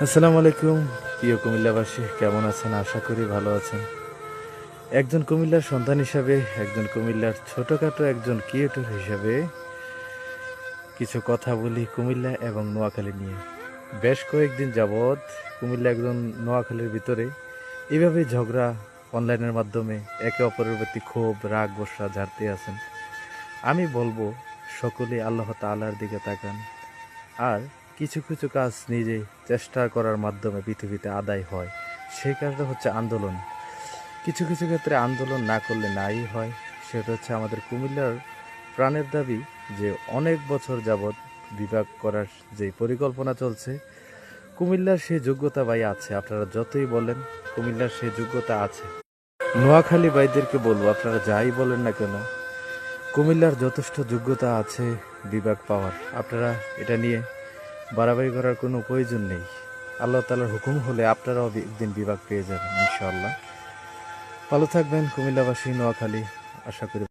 আসসালামু আলাইকুম প্রিয় কুমিল্লাবাসী, কেমন আছেন? আশা করি ভালো আছেন। একজন কুমিল্লার সন্তান হিসাবে, একজন কুমিল্লার ছোটোখাটো একজন ক্রিয়েটর হিসাবে কিছু কথা বলি কুমিল্লা এবং নোয়াখালী নিয়ে। বেশ কয়েকদিন যাবৎ কুমিল্লা একজন নোয়াখালীর ভিতরে এভাবে ঝগড়া অনলাইনের মাধ্যমে একে অপরের প্রতি ক্ষোভ রাগ গোসা ঝাড়তে আছেন। আমি বলবো সকলে আল্লাহ তাআলার দিকে তাকান, আর কিছু কিছু কাজ নিজে চেষ্টা করার মাধ্যমে পৃথিবীতে আদায় হয়। সেই কাজটা হচ্ছে আন্দোলন। কিছু কিছু ক্ষেত্রে আন্দোলন না করলে নাই হয়। সেটা হচ্ছে আমাদের কুমিল্লার প্রাণের দাবি যে অনেক বছর যাবৎ বিভাগ করার যে পরিকল্পনা চলছে, কুমিল্লার সেই যোগ্যতা ভাই আছে। আপনারা যতই বলেন কুমিল্লার সেই যোগ্যতা আছে। নোয়াখালী ভাইদেরকে বলবো, আপনারা যাই বলেন না কেন, কুমিল্লার যথেষ্ট যোগ্যতা আছে বিভাগ পাওয়ার। আপনারা এটা নিয়ে বাড়াবাড়ি করার কোনো প্রয়োজন নেই। আল্লাহ তাআলার হুকুম হলে আপনারাও একদিন বিভাগ পেয়ে যাবেন ইনশাআল্লাহ। ভালো থাকবেন কুমিল্লাবাসী, নোয়াখালী, আশা করি